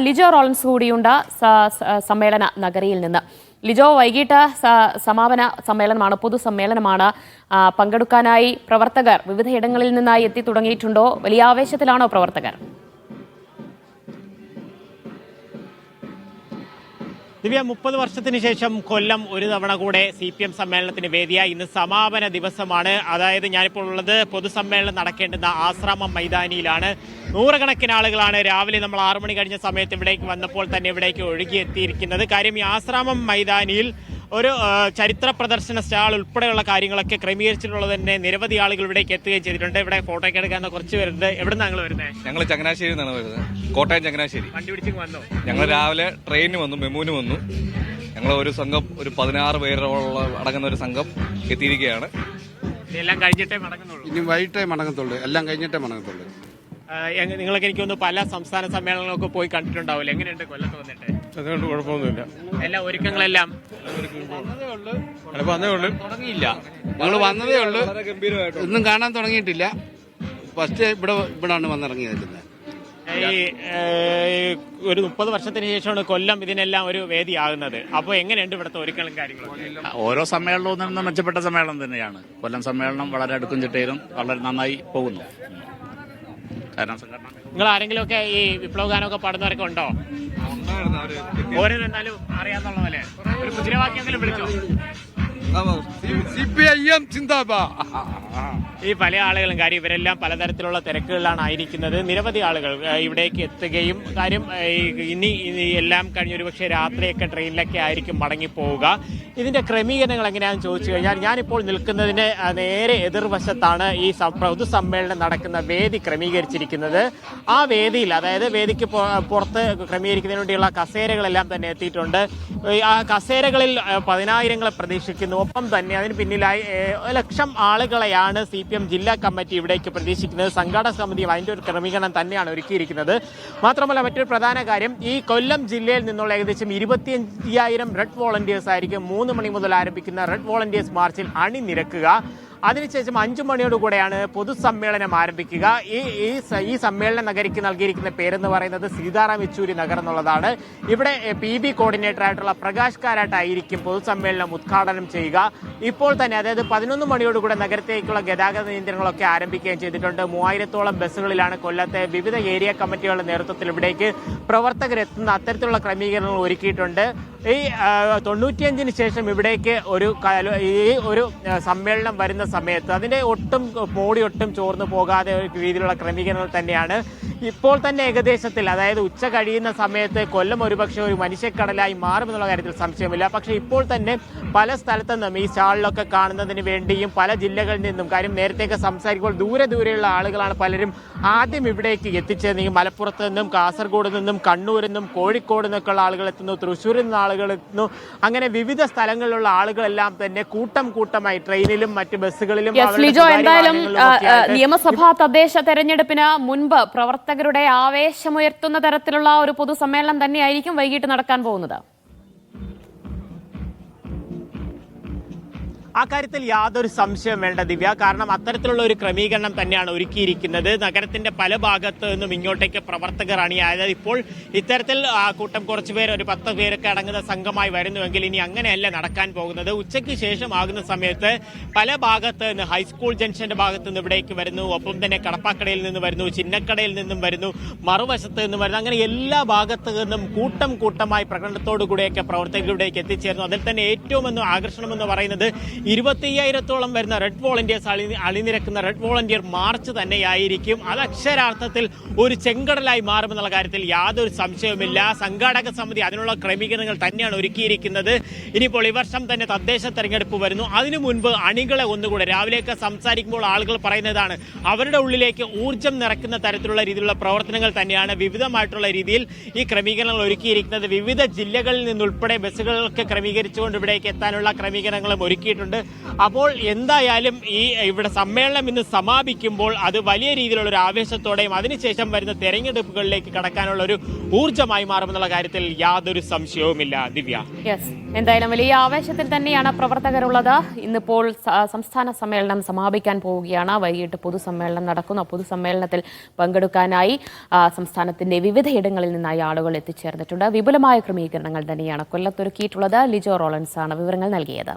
Lijo Rollins കൂടിയുണ്ട് സമ്മേളന നഗരിയിൽ നിന്ന്. ലിജോ, വൈകിട്ട് സമാപന സമ്മേളനമാണ്, പൊതുസമ്മേളനമാണ്. പങ്കെടുക്കാനായി പ്രവർത്തകർ വിവിധയിടങ്ങളിൽ നിന്നായി എത്തി തുടങ്ങിയിട്ടുണ്ടോ? വലിയ ആവേശത്തിലാണോ പ്രവർത്തകർ? ദിവ്യ, 30 വർഷത്തിന് ശേഷം കൊല്ലം ഒരു തവണ കൂടെ CPM സമ്മേളനത്തിന് വേദിയായി. ഇന്ന് സമാപന ദിവസമാണ്. അതായത് ഞാനിപ്പോൾ ഉള്ളത് പൊതുസമ്മേളനം നടക്കേണ്ടുന്ന ആശ്രാമം മൈതാനിയിലാണ്. നൂറുകണക്കിന് ആളുകളാണ് രാവിലെ നമ്മൾ 6 മണി കഴിഞ്ഞ സമയത്ത് ഇവിടേക്ക് വന്നപ്പോൾ തന്നെ ഇവിടേക്ക് ഒഴുകിയെത്തിയിരിക്കുന്നത്. കാര്യം ഈ ആശ്രാമം മൈതാനിയിൽ ഒരു ചരിത്ര പ്രദർശന സ്റ്റാൾ ഉൾപ്പെടെയുള്ള കാര്യങ്ങളൊക്കെ ക്രമീകരിച്ചിട്ടുള്ളത് തന്നെ നിരവധി ആളുകൾ ഇവിടേക്ക് എത്തുകയും ചെയ്തിട്ടുണ്ട്. ഇവിടെ ഫോട്ടോ ഒക്കെ എടുക്കാൻ കുറച്ച് പേരുണ്ട്. എവിടെ നിന്നാണ് ഞങ്ങൾ വരുന്നത്? ഞങ്ങൾ ചങ്ങനാശ്ശേരി നിന്നാണ് വരുന്നത്, കോട്ടയം ചങ്ങനാശ്ശേരി. വണ്ടി പിടിച്ച് വന്നോ? ഞങ്ങൾ രാവിലെ ട്രെയിനിന് വന്നു, മെമൂന് വന്നു. ഞങ്ങൾ ഒരു സംഘം, ഒരു 16 പേരോളം അടങ്ങുന്ന ഒരു സംഘം എത്തിയിരിക്കുകയാണ്. എല്ലാം കഴിഞ്ഞിട്ടേ മടങ്ങുന്നുള്ളൂ? ഇനി വൈകിട്ടേ മടങ്ങത്തുള്ളൂ, എല്ലാം കഴിഞ്ഞിട്ടേ മടങ്ങത്തുള്ളൂ. നിങ്ങളൊക്കെ എനിക്ക് തോന്നുന്നു പല സംസ്ഥാന സമ്മേളനങ്ങളൊക്കെ പോയി കണ്ടിട്ടുണ്ടാവില്ല. എങ്ങനെയുണ്ട് കൊല്ലത്ത് വന്നിട്ട്? അതുകൊണ്ട് കുഴപ്പമൊന്നുമില്ല. എല്ലാ ഒരുക്കങ്ങളെല്ലാം തുടങ്ങിയില്ല, ഞങ്ങൾ വന്നതേ ഉള്ളൂ, ഒന്നും കാണാൻ തുടങ്ങിയിട്ടില്ല. ഫസ്റ്റ് ഇവിടാണ് വന്നിറങ്ങിയത്. ഈ ഒരു 30 വർഷത്തിന് ശേഷമാണ് കൊല്ലം ഇതിനെല്ലാം ഒരു വേദിയാകുന്നത്. അപ്പോൾ എങ്ങനെയുണ്ട് ഇവിടുത്തെ ഒരുക്കങ്ങളും കാര്യങ്ങളും? ഓരോ സമ്മേളനവും നിന്ന് മെച്ചപ്പെട്ട സമ്മേളനം തന്നെയാണ്. കൊല്ലം സമ്മേളനം വളരെ അടുക്കും ചിട്ടയിലും വളരെ നന്നായി പോകുന്നു. നിങ്ങൾ ആരെങ്കിലും ഒക്കെ ഈ വിപ്ലവ ഗാനമൊക്കെ പാടുന്നവരൊക്കെ ഉണ്ടോ? ഓരോന്നാലും അറിയാന്നുള്ള പോലെ ഒരു മുദ്രാവാക്യം വിളിച്ചോ? CPIM സിന്ദാബാദ്. ഈ പല ആളുകളും കാര്യം ഇവരെല്ലാം പലതരത്തിലുള്ള തിരക്കുകളിലാണ് ആയിരിക്കുന്നത്. നിരവധി ആളുകൾ ഇവിടേക്ക് എത്തുകയും കാര്യം ഇനി എല്ലാം കഴിഞ്ഞ് ഒരുപക്ഷെ രാത്രിയൊക്കെ ട്രെയിനിലൊക്കെ ആയിരിക്കും മടങ്ങിപ്പോവുക. ഇതിന്റെ ക്രമീകരണങ്ങൾ എങ്ങനെയാണെന്ന് ചോദിച്ചു കഴിഞ്ഞാൽ ഞാനിപ്പോൾ നിൽക്കുന്നതിന് നേരെ എതിർവശത്താണ് ഈ പൊതുസമ്മേളനം നടക്കുന്ന വേദി ക്രമീകരിച്ചിരിക്കുന്നത്. ആ വേദിയിൽ, അതായത് വേദിക്ക് പുറത്ത് ക്രമീകരിക്കുന്നതിന് വേണ്ടിയുള്ള കസേരകളെല്ലാം തന്നെ എത്തിയിട്ടുണ്ട്. ആ കസേരകളിൽ 10,000ങ്ങളെ പ്രതീക്ഷിക്കുന്നു. ഒപ്പം തന്നെ അതിന് പിന്നിലായി 1,00,000 ആളുകളെയാണ് CPM ജില്ലാ കമ്മിറ്റി ഇവിടേക്ക് പ്രതീക്ഷിക്കുന്നത്. സംഘാടക സമിതി അതിന്റെ ഒരു ക്രമീകരണം തന്നെയാണ് ഒരുക്കിയിരിക്കുന്നത്. മാത്രമല്ല മറ്റൊരു പ്രധാന കാര്യം, ഈ കൊല്ലം ജില്ലയിൽ നിന്നുള്ള ഏകദേശം 25,000 റെഡ് വോളണ്ടിയേഴ്സ് ആയിരിക്കും 3 മണി മുതൽ ആരംഭിക്കുന്ന റെഡ് വോളണ്ടിയേഴ്സ് മാർച്ചിൽ അണിനിരക്കുക. അതിനുശേഷം 5 മണിയോടുകൂടെയാണ് പൊതുസമ്മേളനം ആരംഭിക്കുക. ഈ സമ്മേളന നഗരിക്ക് നൽകിയിരിക്കുന്ന പേരെന്ന് പറയുന്നത് സീതാറാം യെച്ചൂരി നഗർ എന്നുള്ളതാണ്. ഇവിടെ PB കോർഡിനേറ്റർ ആയിട്ടുള്ള പ്രകാശ് കാരാട്ടായിരിക്കും പൊതുസമ്മേളനം ഉദ്ഘാടനം ചെയ്യുക. ഇപ്പോൾ തന്നെ, അതായത് 11 മണിയോടുകൂടെ നഗരത്തേക്കുള്ള ഗതാഗത നിയന്ത്രണങ്ങളൊക്കെ ആരംഭിക്കുകയും ചെയ്തിട്ടുണ്ട്. 3000-ഓളം ബസ്സുകളിലാണ് കൊല്ലത്തെ വിവിധ ഏരിയ കമ്മിറ്റികളുടെ നേതൃത്വത്തിൽ ഇവിടേക്ക് പ്രവർത്തകരെത്തുന്ന അത്തരത്തിലുള്ള ക്രമീകരണങ്ങൾ ഒരുക്കിയിട്ടുണ്ട്. ഈ 95-ന് ശേഷം ഇവിടേക്ക് ഒരു സമ്മേളനം വരുന്ന സമയത്ത് അതിന്റെ മോടി ഒട്ടും ചോർന്നു പോകാതെ രീതിയിലുള്ള ക്രമീകരണങ്ങൾ തന്നെയാണ്. ഇപ്പോൾ തന്നെ ഏകദേശത്തിൽ, അതായത് ഉച്ച കഴിയുന്ന സമയത്ത് കൊല്ലം ഒരുപക്ഷെ ഒരു മനുഷ്യക്കടലായി മാറുമെന്നുള്ള കാര്യത്തിൽ സംശയമില്ല. പക്ഷേ ഇപ്പോൾ തന്നെ പല സ്ഥലത്തു നിന്നും ഈ സ്റ്റാളിലൊക്കെ കാണുന്നതിന് വേണ്ടിയും പല ജില്ലകളിൽ നിന്നും, കാര്യം നേരത്തെയൊക്കെ സംസാരിക്കുമ്പോൾ ദൂരെയുള്ള ആളുകളാണ് പലരും ആദ്യം ഇവിടേക്ക് എത്തിച്ചേർന്ന്. ഈ മലപ്പുറത്ത് നിന്നും, കാസർഗോഡ് നിന്നും, കണ്ണൂരിൽ നിന്നും, കോഴിക്കോട് നിന്നൊക്കെയുള്ള ആളുകൾ എത്തുന്നു, തൃശ്ശൂരിൽ നിന്ന് ആളുകൾ എത്തുന്നു. അങ്ങനെ വിവിധ സ്ഥലങ്ങളിലുള്ള ആളുകളെല്ലാം തന്നെ കൂട്ടമായി ട്രെയിനിലും മറ്റ് ബസ്സുകളിലും. ലിജോ, എന്തായാലും നിയമസഭാ തദ്ദേശ തെരഞ്ഞെടുപ്പിന് മുൻപ് പ്രവർത്തകരുടെ ആവേശമുയർത്തുന്ന തരത്തിലുള്ള ഒരു പൊതുസമ്മേളനം തന്നെയായിരിക്കും വൈകിട്ട് നടക്കാൻ പോകുന്നത്. ആ കാര്യത്തിൽ യാതൊരു സംശയം വേണ്ട ദിവ്യ. കാരണം അത്തരത്തിലുള്ള ഒരു ക്രമീകരണം തന്നെയാണ് ഒരുക്കിയിരിക്കുന്നത്. നഗരത്തിന്റെ പല ഭാഗത്തു നിന്നും ഇങ്ങോട്ടേക്ക് പ്രവർത്തകർ അണിയായത്. ഇപ്പോൾ ഇത്തരത്തിൽ കൂട്ടം കുറച്ച് പേർ, ഒരു 10 പേരൊക്കെ അടങ്ങുന്ന സംഘമായി വരുന്നുവെങ്കിൽ ഇനി അങ്ങനെയല്ല നടക്കാൻ പോകുന്നത്. ഉച്ചയ്ക്ക് ശേഷം ആകുന്ന സമയത്ത് പല ഭാഗത്ത് നിന്ന്, ഹൈസ്കൂൾ ജംഗ്ഷന്റെ ഭാഗത്ത് നിന്ന് ഇവിടേക്ക് വരുന്നു, ഒപ്പം തന്നെ കടപ്പാക്കടയിൽ നിന്ന് വരുന്നു, ചിന്നക്കടയിൽ നിന്നും വരുന്നു, മറുവശത്ത് നിന്നും വരുന്നു. അങ്ങനെ എല്ലാ ഭാഗത്തു നിന്നും കൂട്ടമായി പ്രകടനത്തോടു കൂടെയൊക്കെ പ്രവർത്തകർ ഇവിടേക്ക് എത്തിച്ചേർന്നു. അതിൽ തന്നെ ഏറ്റവും ആകർഷണമെന്ന് പറയുന്നത് 25,000-ഓളം വരുന്ന റെഡ് വോളണ്ടിയേഴ്സ് അണിനിരക്കുന്ന റെഡ് വോളണ്ടിയർ മാർച്ച് തന്നെയായിരിക്കും. അത് അക്ഷരാർത്ഥത്തിൽ ഒരു ചെങ്കടലായി മാറുമെന്നുള്ള കാര്യത്തിൽ യാതൊരു സംശയവുമില്ല. സംഘാടക സമിതി അതിനുള്ള ക്രമീകരണങ്ങൾ തന്നെയാണ് ഒരുക്കിയിരിക്കുന്നത്. ഇനിയിപ്പോൾ ഈ വർഷം തന്നെ തദ്ദേശ തെരഞ്ഞെടുപ്പ് വരുന്നു. അതിനു മുൻപ് അണികളെ ഒന്നുകൂടെ, രാവിലെയൊക്കെ സംസാരിക്കുമ്പോൾ ആളുകൾ പറയുന്നതാണ്, അവരുടെ ഉള്ളിലേക്ക് ഊർജ്ജം നിറയ്ക്കുന്ന തരത്തിലുള്ള രീതിയിലുള്ള പ്രവർത്തനങ്ങൾ തന്നെയാണ് വിവിധമായിട്ടുള്ള രീതിയിൽ ഈ ക്രമീകരണങ്ങൾ ഒരുക്കിയിരിക്കുന്നത്. വിവിധ ജില്ലകളിൽ നിന്നുൾപ്പെടെ ബസ്സുകളൊക്കെ ക്രമീകരിച്ചുകൊണ്ട് ഇവിടേക്ക് എത്താനുള്ള ക്രമീകരണങ്ങളും ഒരുക്കിയിട്ടുണ്ട്. നടക്കുന്നുണ്ട്. അപ്പോൾ എന്തായാലും ഇവിടെ സമ്മേളനം ഇന്ന് സമാപിക്കുമ്പോൾ അത് വലിയ രീതിയിലുള്ള ഒരു ആവേശത്തോടെയും അതിനുശേഷം വരുന്ന തെരഞ്ഞെടുപ്പുകളിലേക്ക് കടക്കാനുള്ള ഒരു ഊർജ്ജമായി മാറുമെന്നുള്ള കാര്യത്തിൽ യാതൊരു സംശയവുമില്ല. ദിവ്യ, എന്തായാലും വലിയ ആവേശത്തിൽ തന്നെയാണ് പ്രവർത്തകരുള്ളത്. ഇന്നിപ്പോൾ സംസ്ഥാന സമ്മേളനം സമാപിക്കാൻ പോവുകയാണ്. വൈകിട്ട് പൊതുസമ്മേളനം നടക്കുന്നു. പൊതുസമ്മേളനത്തിൽ പങ്കെടുക്കാനായി സംസ്ഥാനത്തിന്റെ വിവിധയിടങ്ങളിൽ നിന്നായി ആളുകൾ എത്തിച്ചേർന്നിട്ടുണ്ട്. വിപുലമായ ക്രമീകരണങ്ങൾ തന്നെയാണ് കൊല്ലത്തൊരുക്കിയിട്ടുള്ളത്. ലിജോ റോളൻസ് ആണ് വിവരങ്ങൾ നൽകിയത്.